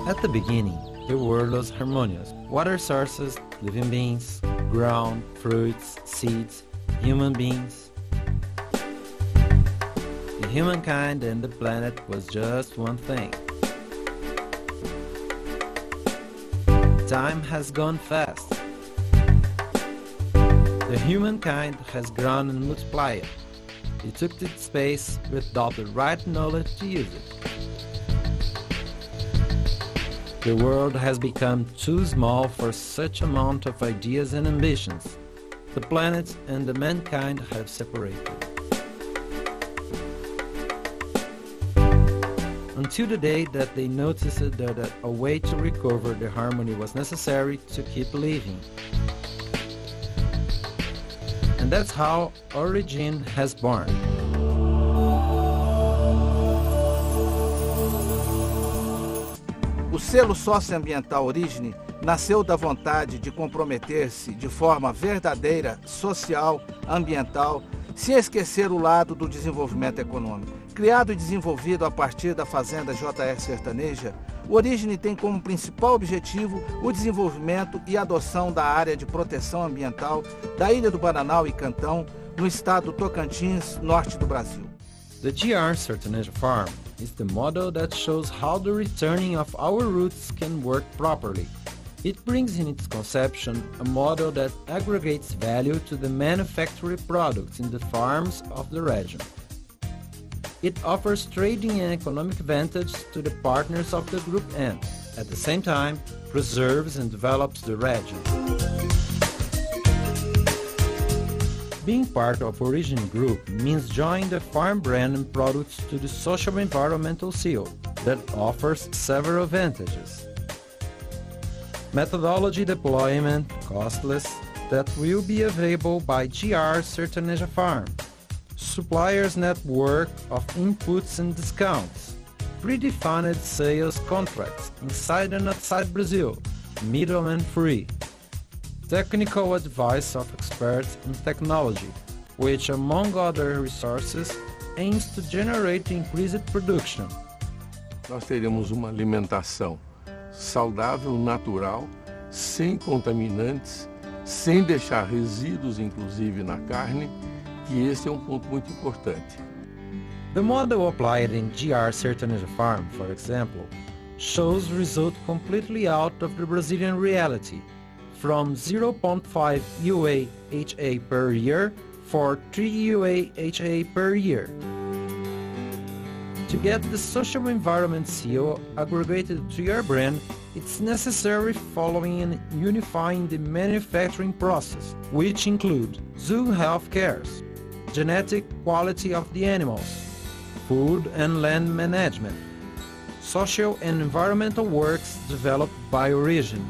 At the beginning, the world was harmonious. Water sources, living beings, ground, fruits, seeds, human beings. The humankind and the planet was just one thing. Time has gone fast. The humankind has grown and multiplied. It took its space without the right knowledge to use it. The world has become too small for such amount of ideas and ambitions. The planet and the mankind have separated. Until the day that they noticed that a way to recover the harmony was necessary to keep living. And that's how Origine has born. O selo socioambiental Origine nasceu da vontade de comprometer-se de forma verdadeira, social, ambiental, sem esquecer o lado do desenvolvimento econômico. Criado e desenvolvido a partir da fazenda JR Sertaneja, o Origine tem como principal objetivo o desenvolvimento e adoção da área de proteção ambiental da Ilha do Bananal e Cantão, no estado do Tocantins, norte do Brasil. The GR Sertaneja Farm is the model that shows how the returning of our roots can work properly. It brings in its conception a model that aggregates value to the manufactured products in the farms of the region. It offers trading and economic advantage to the partners of the group and, at the same time, preserves and develops the region. Being part of Origine Group means joining the farm brand and products to the social environmental seal that offers several advantages. Methodology deployment, costless, that will be available by GR Sertaneja Farm. Suppliers network of inputs and discounts. Predefined sales contracts inside and outside Brazil, middleman free. Technical advice of experts in technology, which among other resources aims to generate increased production. Nós teremos uma alimentação saudável, natural, sem contaminantes, sem deixar resíduos inclusive na carne, que esse é um ponto muito importante. The model applied in GR Sertaneja Farm, for example, shows result completely out of the Brazilian reality, from 0.5 UAHA per year for 3 UAHA per year. To get the social environment seal aggregated to your brand, it's necessary following and unifying the manufacturing process, which include zoo health cares, genetic quality of the animals, food and land management, social and environmental works developed by Origine.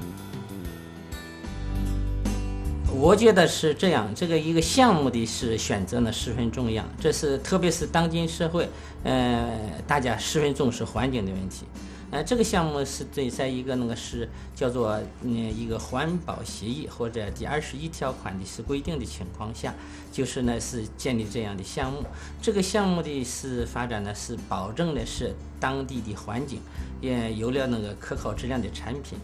我觉得是这样，这个一个项目的选择呢十分重要，这是特别是当今社会，大家十分重视环境的问题。这个项目是在一个是叫做一个环保协议或者第21条款的是规定的情况下，就是是建立这样的项目。这个项目的发展呢是保证的是当地的环境，也有了可靠质量的产品。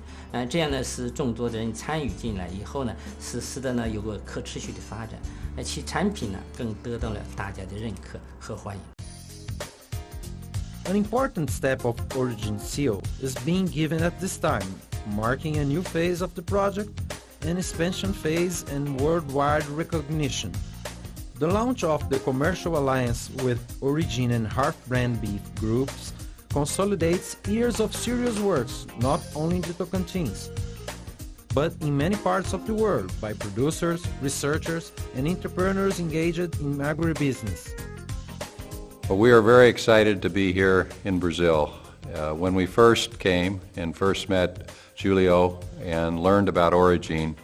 这样呢是众多的人参与进来以后呢，是使得有个可持续的发展，其产品呢更得到了大家的认可和欢迎。An important step of Origine Seal is being given at this time, marking a new phase of the project, an expansion phase and worldwide recognition. The launch of the commercial alliance with Origine and Half Brand Beef groups consolidates years of serious works not only in the Tocantins, but in many parts of the world by producers, researchers and entrepreneurs engaged in agribusiness. Well, we are very excited to be here in Brazil. When we first came and first met Julio and learned about Origine,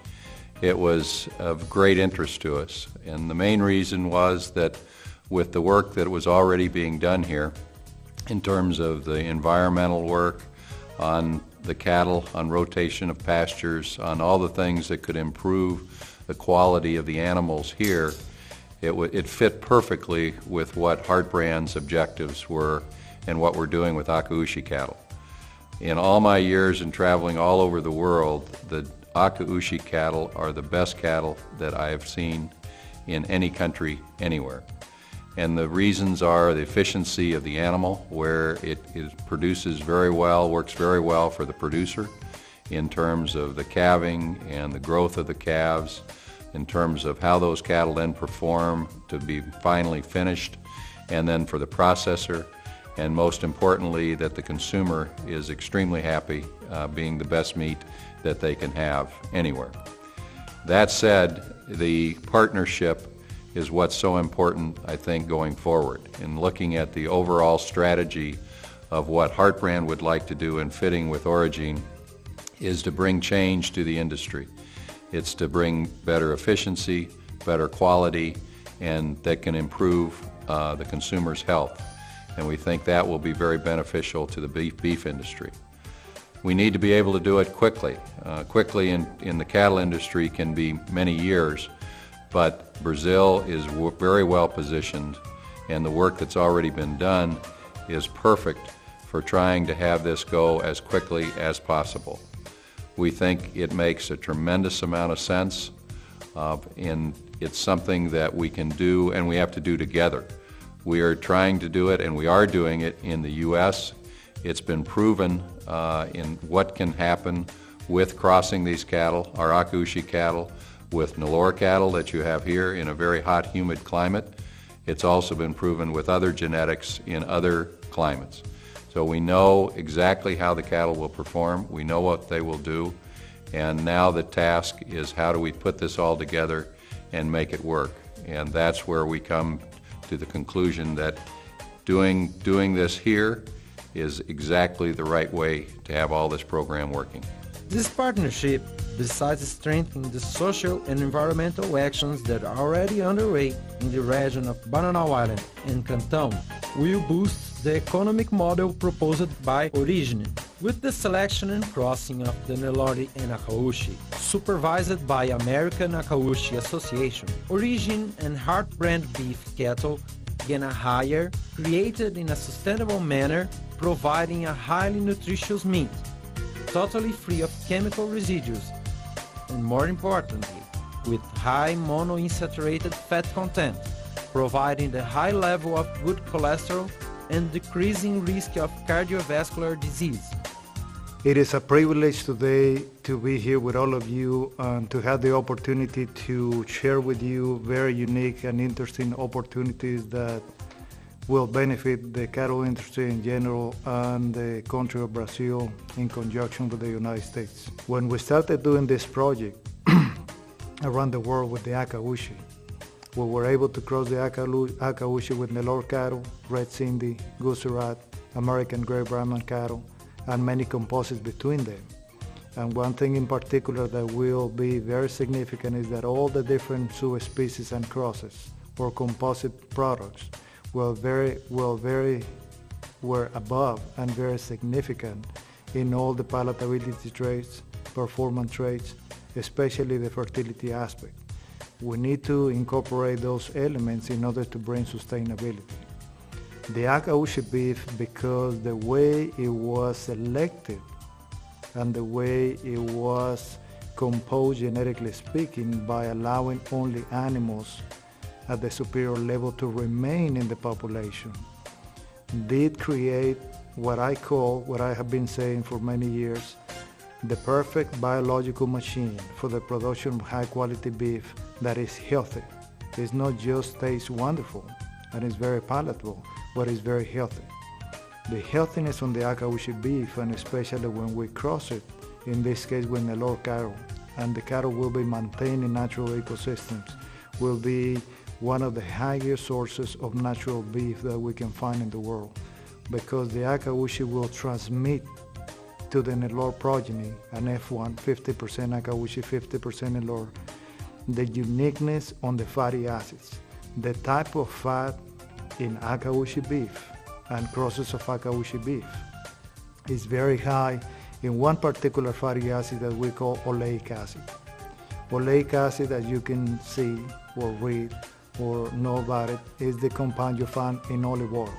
it was of great interest to us. And the main reason was that with the work that was already being done here, in terms of the environmental work, on the cattle, on rotation of pastures, on all the things that could improve the quality of the animals here, it fit perfectly with what Heart Brand's objectives were and what we're doing with Akaushi cattle. In all my years in traveling all over the world, the Akaushi cattle are the best cattle that I have seen in any country anywhere. And the reasons are the efficiency of the animal, where it produces very well, works very well for the producer in terms of the calving and the growth of the calves, in terms of how those cattle then perform to be finally finished, and then for the processor, and most importantly that the consumer is extremely happy being the best meat that they can have anywhere. That said, the partnership is what's so important, I think, going forward. In looking at the overall strategy of what Heartbrand would like to do in fitting with Origine is to bring change to the industry. It's to bring better efficiency, better quality, and that can improve the consumer's health. And we think that will be very beneficial to the beef industry. We need to be able to do it quickly. Quickly in the cattle industry can be many years, but Brazil is very well positioned, and the work that's already been done is perfect for trying to have this go as quickly as possible. We think it makes a tremendous amount of sense, and it's something that we can do and we have to do together. We are trying to do it, and we are doing it in the U.S. It's been proven in what can happen with crossing these cattle, our Akaushi cattle, with Nelore cattle that you have here in a very hot, humid climate. It's also been proven with other genetics in other climates. So we know exactly how the cattle will perform, we know what they will do, and now the task is how do we put this all together and make it work. And that's where we come to the conclusion that doing this here is exactly the right way to have all this program working. This partnership, besides strengthening the social and environmental actions that are already underway in the region of Bananal Island and Cantão, will boost the economic model proposed by Origine, with the selection and crossing of the Nelore and Akaushi, supervised by American Akaushi Association. Origine and Heartbrand beef cattle gain a higher, created in a sustainable manner, providing a highly nutritious meat, totally free of chemical residues, and more importantly, with high monounsaturated fat content, providing the high level of good cholesterol and decreasing risk of cardiovascular disease. It is a privilege today to be here with all of you and to have the opportunity to share with you very unique and interesting opportunities that will benefit the cattle industry in general and the country of Brazil in conjunction with the United States. When we started doing this project around the world with the Akaushi, we were able to cross the Akaushi with Nelore cattle, Red Cindy, Gujarat, American Gray Brahman cattle, and many composites between them. And one thing in particular that will be very significant is that all the different subspecies and crosses or composite products were above and very significant in all the palatability traits, performance traits, especially the fertility aspect. We need to incorporate those elements in order to bring sustainability. The Akaushi beef, because the way it was selected and the way it was composed genetically speaking by allowing only animals at the superior level to remain in the population, did create what I have been saying for many years, the perfect biological machine for the production of high quality beef that is healthy. It's not just tastes wonderful and it's very palatable, but it's very healthy. The healthiness on the Akaushi beef, and especially when we cross it, in this case with Nelore cattle, and the cattle will be maintained in natural ecosystems, will be one of the highest sources of natural beef that we can find in the world, because the Akaushi will transmit to the Nelore progeny, an F1, 50% Akaushi, 50% Nelore, the uniqueness on the fatty acids. The type of fat in Akaushi beef and crosses of Akaushi beef is very high in one particular fatty acid that we call oleic acid. Oleic acid, as you can see or read or know about it, is the compound you find in olive oil.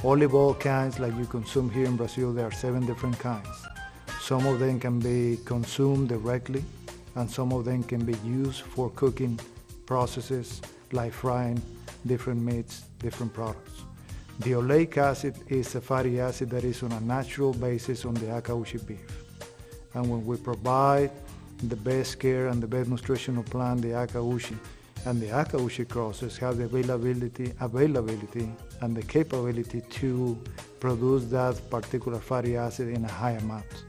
Olive oil kinds like you consume here in Brazil, there are 7 different kinds. Some of them can be consumed directly, and some of them can be used for cooking processes like frying different meats, different products. The oleic acid is a fatty acid that is on a natural basis on the Akaushi beef. And when we provide the best care and the best nutritional plan, the Akaushi and the Akaushi crosses have the availability and the capability to produce that particular fatty acid in a high amount.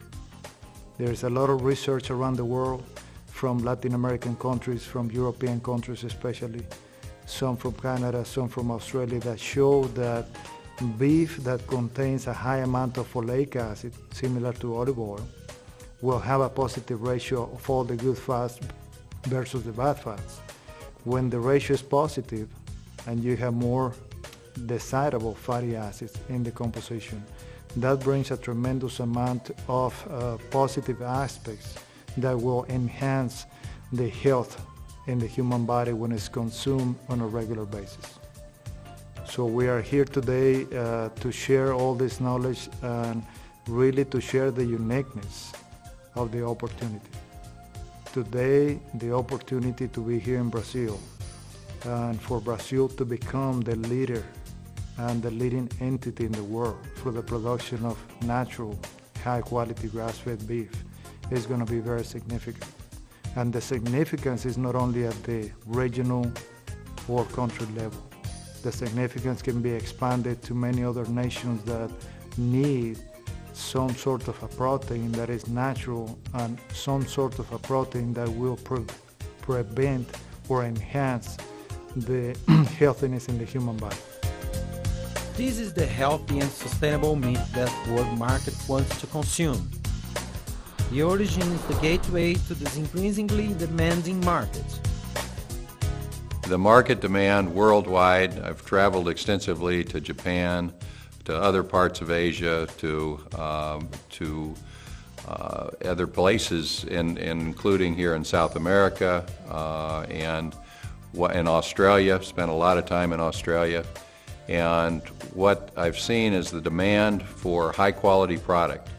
There is a lot of research around the world, from Latin American countries, from European countries especially, some from Canada, some from Australia, that show that beef that contains a high amount of oleic acid, similar to olive oil, will have a positive ratio of all the good fats versus the bad fats. When the ratio is positive and you have more desirable fatty acids in the composition, that brings a tremendous amount of positive aspects that will enhance the health in the human body when it's consumed on a regular basis. So we are here today to share all this knowledge and really to share the uniqueness of the opportunity. Today, the opportunity to be here in Brazil and for Brazil to become the leader and the leading entity in the world for the production of natural, high-quality grass-fed beef is going to be very significant. And the significance is not only at the regional or country level. The significance can be expanded to many other nations that need some sort of a protein that is natural and some sort of a protein that will prevent or enhance the healthiness in the human body. This is the healthy and sustainable meat that world market wants to consume. The Origine is the gateway to this increasingly demanding market. The market demand worldwide, I've traveled extensively to Japan, to other parts of Asia, to other places, including here in South America and in Australia. Spent a lot of time in Australia. And what I've seen is the demand for high-quality product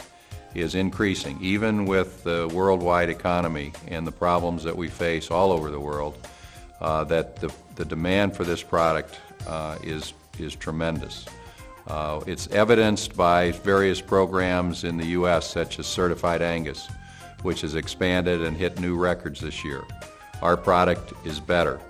is increasing, even with the worldwide economy and the problems that we face all over the world, that the demand for this product is tremendous. It's evidenced by various programs in the U.S. such as Certified Angus, which has expanded and hit new records this year. Our product is better,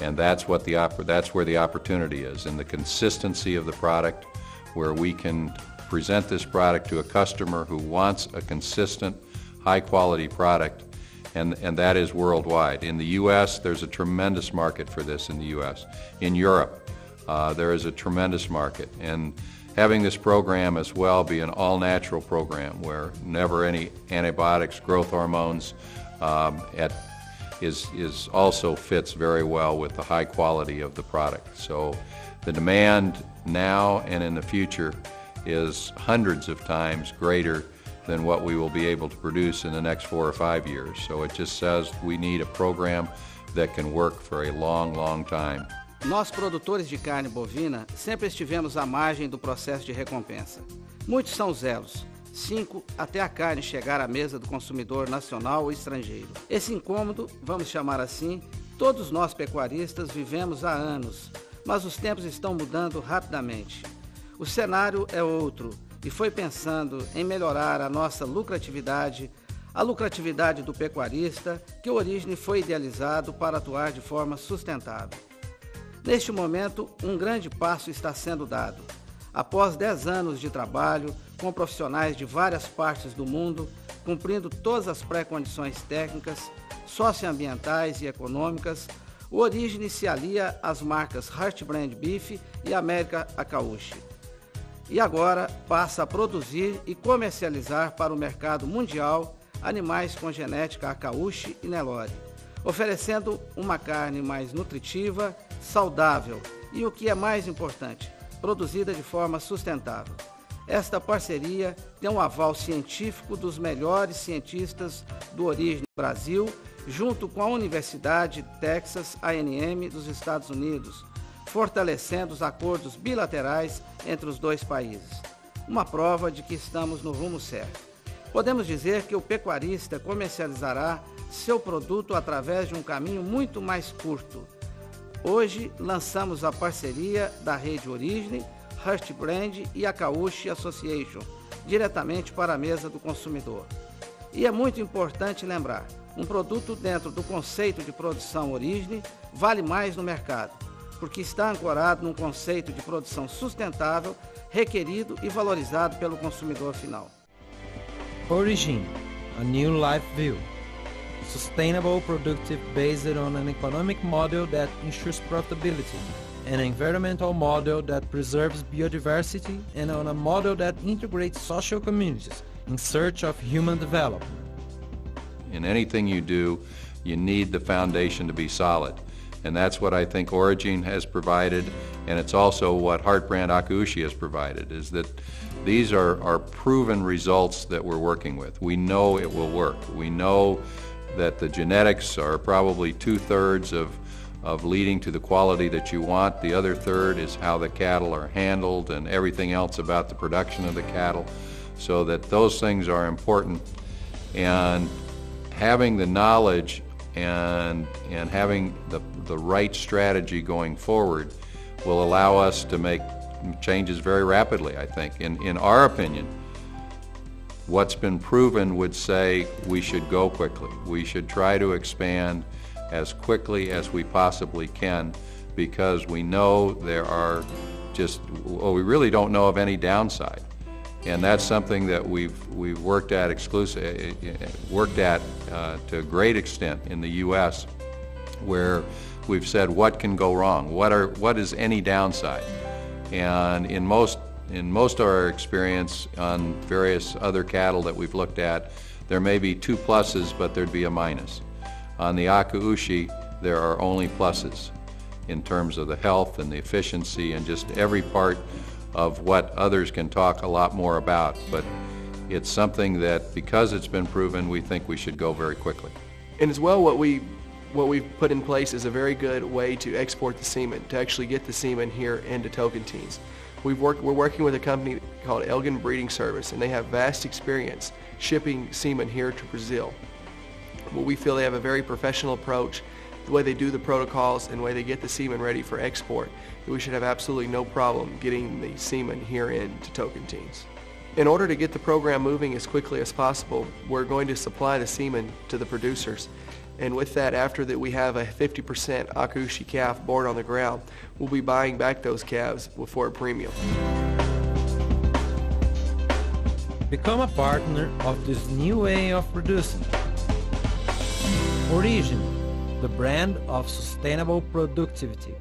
and that's where the opportunity is, in the consistency of the product, where we can present this product to a customer who wants a consistent, high-quality product, and that is worldwide. In the U.S., there's a tremendous market for this in the U.S. In Europe, there is a tremendous market. And having this program as well be an all-natural program where never any antibiotics, growth hormones, is also fits very well with the high quality of the product. So the demand now and in the future is hundreds of times greater than what we will be able to produce in the next 4 or 5 years. So it just says we need a program that can work for a long, long time. Nós, produtores de carne bovina, sempre estivemos à margem do processo de recompensa. Muitos são os elos, 5 até a carne chegar à mesa do consumidor nacional ou estrangeiro. Esse incômodo, vamos chamar assim, todos nós pecuaristas vivemos há anos, mas os tempos estão mudando rapidamente. O cenário é outro e foi pensando em melhorar a nossa lucratividade, a lucratividade do pecuarista, que o Origine foi idealizado para atuar de forma sustentável. Neste momento, um grande passo está sendo dado. Após 10 anos de trabalho com profissionais de várias partes do mundo, cumprindo todas as pré-condições técnicas, socioambientais e econômicas, o Origine se alia às marcas Heart Brand Beef e América Akaushi. E agora passa a produzir e comercializar para o mercado mundial animais com genética Akaushi e Nelore, oferecendo uma carne mais nutritiva, saudável e, o que é mais importante, produzida de forma sustentável. Esta parceria tem um aval científico dos melhores cientistas do Origine Brasil, junto com a Universidade Texas A&M dos Estados Unidos, fortalecendo os acordos bilaterais entre os dois países. Uma prova de que estamos no rumo certo. Podemos dizer que o pecuarista comercializará seu produto através de um caminho muito mais curto. Hoje, lançamos a parceria da rede Origine, Heart Brand e Akaushi Association, diretamente para a mesa do consumidor. E é muito importante lembrar, um produto dentro do conceito de produção Origine vale mais no mercado, porque está ancorado num conceito de produção sustentável, requerido e valorizado pelo consumidor final. Origine, a new life view. Sustainable productive based on an economic model that ensures profitability, an environmental model that preserves biodiversity, and on a model that integrates social communities in search of human development. In anything you do, you need the foundation to be solid. And that's what I think Origine has provided, and it's also what Heart Brand Akaushi has provided, is that these are proven results that we're working with. We know it will work. We know that the genetics are probably 2/3 of leading to the quality that you want. The other third is how the cattle are handled and everything else about the production of the cattle, so that those things are important. And having the knowledge and having the right strategy going forward will allow us to make changes very rapidly, I think. In our opinion, what's been proven would say we should go quickly. We should try to expand as quickly as we possibly can, because we know there are we really don't know of any downside. And that's something that we've worked at to a great extent in the U.S., where we've said what can go wrong, what is any downside, and in most of our experience on various other cattle that we've looked at, there may be 2 pluses, but there'd be a minus. On the Akaushi, there are only pluses in terms of the health and the efficiency and just every part of what others can talk a lot more about. But it's something that, because it's been proven, we think we should go very quickly. And as well, what we've put in place is a very good way to export the semen, to actually get the semen here into Tocantins. We're working with a company called Elgin Breeding Service, and they have vast experience shipping semen here to Brazil. Well, we feel they have a very professional approach, the way they do the protocols and the way they get the semen ready for export. We should have absolutely no problem getting the semen here into Tocantins. In order to get the program moving as quickly as possible, we're going to supply the semen to the producers. And with that, after that we have a 50% Akaushi calf born on the ground, we'll be buying back those calves for a premium. Become a partner of this new way of producing. Origine, the brand of sustainable productivity.